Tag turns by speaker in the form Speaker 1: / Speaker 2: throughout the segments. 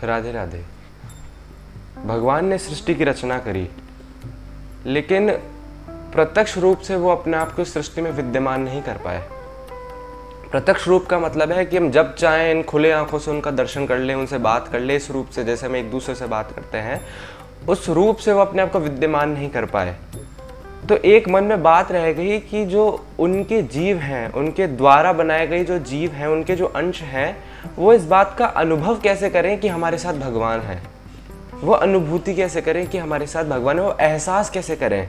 Speaker 1: राधे राधे। भगवान ने सृष्टि की रचना करी, लेकिन प्रत्यक्ष रूप से वो अपने आप को सृष्टि में विद्यमान नहीं कर पाए। प्रत्यक्ष रूप का मतलब है कि हम जब चाहें इन खुले आंखों से उनका दर्शन कर लें, उनसे बात कर लें, इस रूप से जैसे हम एक दूसरे से बात करते हैं, उस रूप से वो अपने आप को विद्यमान नहीं कर पाए। तो एक मन में बात रह गई कि जो उनके जीव हैं, उनके द्वारा बनाए गए जो जीव हैं, उनके जो अंश हैं, वो इस बात का अनुभव कैसे करें कि हमारे साथ भगवान है, वो अनुभूति कैसे करें कि हमारे साथ भगवान है, वो एहसास कैसे करें।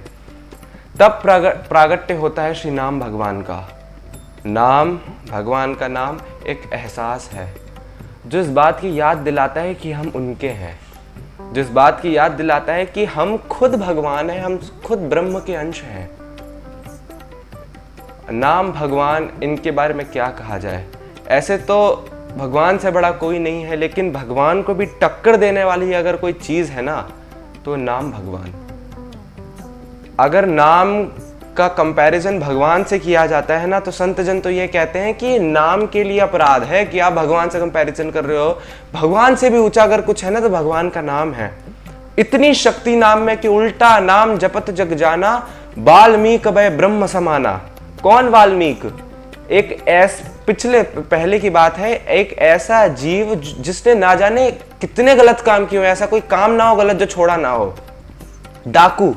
Speaker 1: तब प्रागट्य होता है श्री नाम भगवान का। नाम, भगवान का नाम एक एहसास है जो इस बात की याद दिलाता है कि हम उनके हैं, जो इस बात की याद दिलाता है कि हम खुद भगवान हैं, हम खुद ब्रह्म के अंश हैं। नाम, भगवान, इनके बारे में क्या कहा जाए। ऐसे तो भगवान से बड़ा कोई नहीं है, लेकिन भगवान को भी टक्कर देने वाली अगर कोई चीज है ना, तो नाम भगवान। अगर नाम का कंपैरिजन भगवान से किया जाता है ना, तो संत जन तो ये कहते हैं कि नाम के लिए अपराध है कि आप भगवान से कंपैरिजन कर रहे हो। भगवान से भी ऊंचा अगर कुछ है ना, तो भगवान का नाम है। इतनी शक्ति नाम में कि उल्टा नाम जपत जग जाना, वाल्मीकि भय ब्रह्म समाना। कौन वाल्मीकि? एक पहले की बात है, एक ऐसा जीव जिसने ना जाने कितने गलत काम किए हो, ऐसा कोई काम ना हो गलत जो छोड़ा ना हो। डाकू,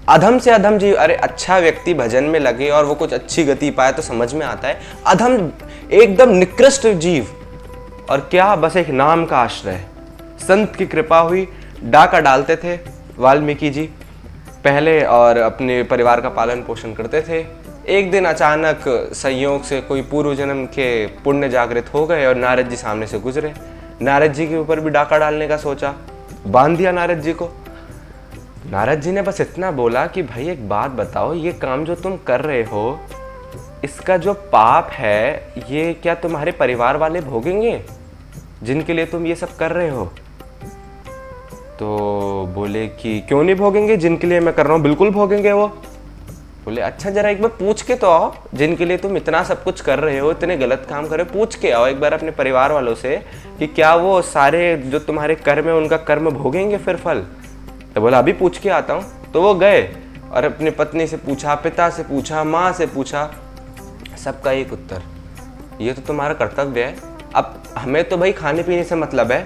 Speaker 1: अधम से अधम जीव। अरे अच्छा व्यक्ति भजन में लगे और वो कुछ अच्छी गति पाए तो समझ में आता है। अधम, एकदम निकृष्ट जीव, और क्या, बस एक नाम का आश्रय। संत की कृपा हुई, डाका डालते थे वाल्मीकि जी पहले, और अपने परिवार का पालन पोषण करते थे। एक दिन अचानक संयोग से कोई पूर्व जन्म के पुण्य जागृत हो गए और नारद जी सामने से गुजरे। नारद जी के ऊपर भी डाका डालने का सोचा, बांध दिया नारद जी को। नारद जी ने बस इतना बोला कि भाई एक बात बताओ, ये काम जो तुम कर रहे हो, इसका जो पाप है, ये क्या तुम्हारे परिवार वाले भोगेंगे जिनके लिए तुम ये सब कर रहे हो? तो बोले कि क्यों नहीं भोगेंगे, जिनके लिए मैं कर रहा हूँ बिल्कुल भोगेंगे वो। बोले अच्छा जरा एक बार पूछ के तो आओ, जिनके लिए तुम इतना सब कुछ कर रहे हो, इतने गलत काम कर रहे हो, पूछ के आओ एक बार अपने परिवार वालों से कि क्या वो सारे जो तुम्हारे कर्म है उनका कर्म भोगेंगे फिर फल। तो बोला अभी पूछ के आता हूँ। तो वो गए और अपनी पत्नी से पूछा, पिता से पूछा, माँ से पूछा, सबका एक उत्तर, ये तो तुम्हारा कर्तव्य है। अब हमें तो भाई खाने पीने से मतलब है,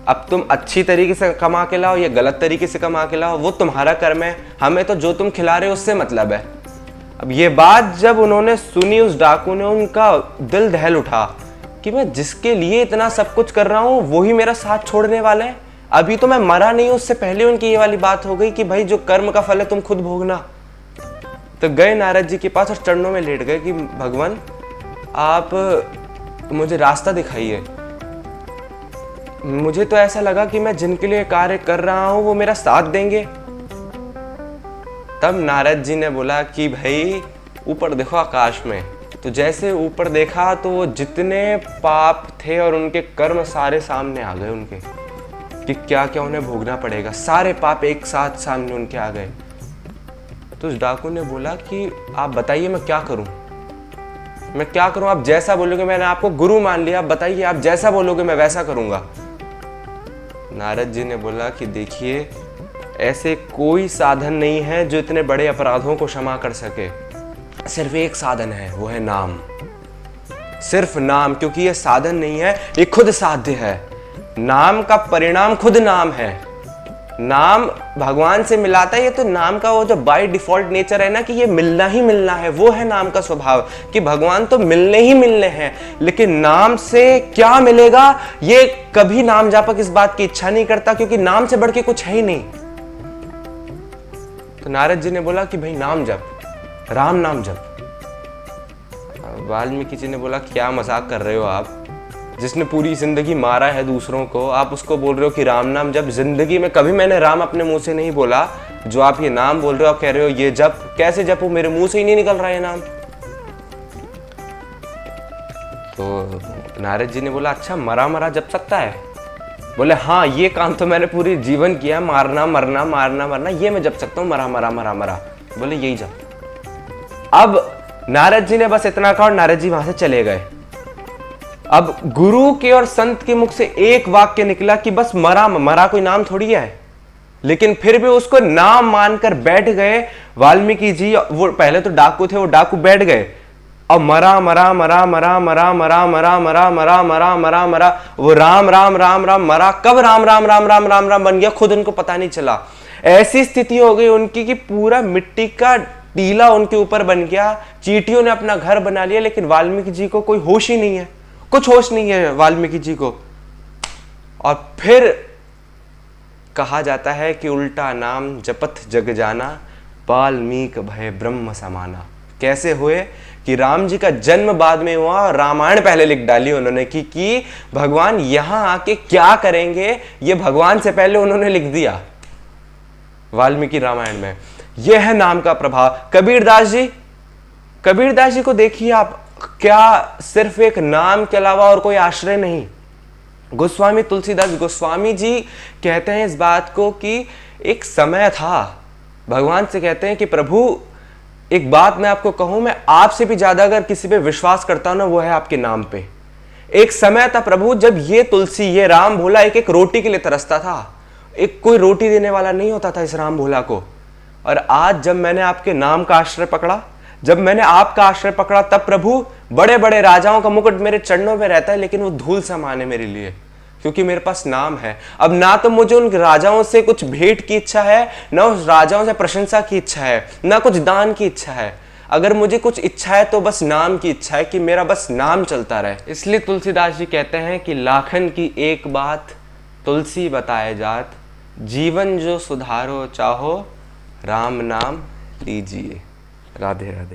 Speaker 1: अब तुम अच्छी तरीके से कमा के लाओ या गलत तरीके से कमा के लाओ, वो तुम्हारा कर्म है, हमें तो जो तुम खिला रहे हो उससे मतलब है। अब ये बात जब उन्होंने सुनी, उस डाकू ने, उनका दिल दहल उठा कि मैं जिसके लिए इतना सब कुछ कर रहा हूँ वो ही मेरा साथ छोड़ने वाला है। अभी तो मैं मरा नहीं हूं, उससे पहले उनकी ये वाली बात हो गई कि भाई जो कर्म का फल है तुम खुद भोगना। तो गए नारद जी के पास और चरणों में लेट गए कि भगवान आप मुझे रास्ता दिखाइए। मुझे तो ऐसा लगा कि मैं जिनके लिए कार्य कर रहा हूं वो मेरा साथ देंगे। तब नारद जी ने बोला कि भाई ऊपर देखो आकाश में। तो जैसे ऊपर देखा तो वो जितने पाप थे और उनके कर्म सारे सामने आ गए उनके, कि क्या क्या उन्हें भोगना पड़ेगा। सारे पाप एक साथ सामने उनके आ गए। तो उस डाकू ने बोला कि आप बताइए मैं क्या करूं, मैं क्या करूं, आप जैसा बोलोगे, मैंने आपको गुरु मान लिया, आप बताइए आप जैसा बोलोगे मैं वैसा करूंगा। नारद जी ने बोला कि देखिए ऐसे कोई साधन नहीं है जो इतने बड़े अपराधों को क्षमा कर सके। सिर्फ एक साधन है, वो है नाम, सिर्फ नाम। क्योंकि ये साधन नहीं है, ये खुद साध्य है। नाम का परिणाम खुद नाम है। नाम भगवान से मिलाता है। ये तो नाम का वो जो बाय डिफॉल्ट नेचर है ना, कि ये मिलना ही मिलना है, वो है नाम का स्वभाव, कि भगवान तो मिलने ही मिलने हैं। लेकिन नाम से क्या मिलेगा, ये कभी नाम जापक इस बात की इच्छा नहीं करता, क्योंकि नाम से बढ़ के कुछ है ही नहीं। तो नारद जी ने बोला कि भाई नाम जप, राम नाम जप। वाल्मीकि जी ने बोला क्या मजाक कर रहे हो आप, जिसने पूरी जिंदगी मारा है दूसरों को, आप उसको बोल रहे हो कि राम नाम जप। जिंदगी में कभी मैंने राम अपने मुंह से नहीं बोला। जो आप ये नाम बोल रहे हो, आप कह रहे हो ये जप, कैसे जपू, मेरे मुंह से ही नहीं निकल रहा है नाम। तो नारद जी ने बोला अच्छा मरा मरा जप सकता है? बोले हाँ ये काम तो मैंने पूरी जीवन किया, मारना मरना मारना मरना, ये मैं जप सकता हूँ, मरा मरा मरा मरा। बोले यही जप। अब नारद जी ने बस इतना कहा और नारद जी वहां से चले गए। अब गुरु के और संत के मुख से एक वाक्य निकला कि बस मरा, मरा कोई नाम थोड़ी है, लेकिन फिर भी उसको नाम मानकर बैठ गए वाल्मीकि जी। वो पहले तो डाकू थे, वो डाकू बैठ गए और मरा मरा मरा मरा मरा मरा मरा मरा मरा मरा मरा मरा, वो राम राम राम राम मरा। कब राम राम राम राम राम राम बन गया खुद उनको पता नहीं चला। ऐसी स्थिति हो गई उनकी कि पूरा मिट्टी का टीला उनके ऊपर बन गया, चींटियों ने अपना घर बना लिया, लेकिन वाल्मीकि जी को कोई होश ही नहीं है, कुछ होश नहीं है वाल्मीकि जी को। और फिर कहा जाता है कि उल्टा नाम जपत जग जाना, वाल्मीक भय ब्रह्म समाना। कैसे हुए कि राम जी का जन्म बाद में हुआ, रामायण पहले लिख डाली उन्होंने कि भगवान यहां आके क्या करेंगे, ये भगवान से पहले उन्होंने लिख दिया वाल्मीकि रामायण में। यह है नाम का प्रभाव। कबीरदास जी को देखिए आप, क्या सिर्फ एक नाम के अलावा और कोई आश्रय नहीं। गोस्वामी तुलसीदास गोस्वामी जी कहते हैं इस बात को कि एक समय था, भगवान से कहते हैं कि प्रभु एक बात मैं आपको कहूं, मैं आपसे भी ज्यादा अगर किसी पे विश्वास करता हूं ना, वो है आपके नाम पे। एक समय था प्रभु जब ये तुलसी, ये राम भोला एक एक रोटी के लिए तरसता था, एक कोई रोटी देने वाला नहीं होता था इस राम भोला को। और आज जब मैंने आपके नाम का आश्रय पकड़ा, जब मैंने आपका आश्रय पकड़ा, तब प्रभु बड़े बड़े राजाओं का मुकुट मेरे चरणों में रहता है, लेकिन वो धूल समान है मेरे लिए, क्योंकि मेरे पास नाम है। अब ना तो मुझे उन राजाओं से कुछ भेंट की इच्छा है, ना उस राजाओं से प्रशंसा की इच्छा है, ना कुछ दान की इच्छा है। अगर मुझे कुछ इच्छा है तो बस नाम की इच्छा है कि मेरा बस नाम चलता रहे। इसलिए तुलसीदास जी कहते हैं कि लाखन की एक बात तुलसी बताए जात, जीवन जो सुधारो चाहो राम नाम लीजिए। राधे राधे।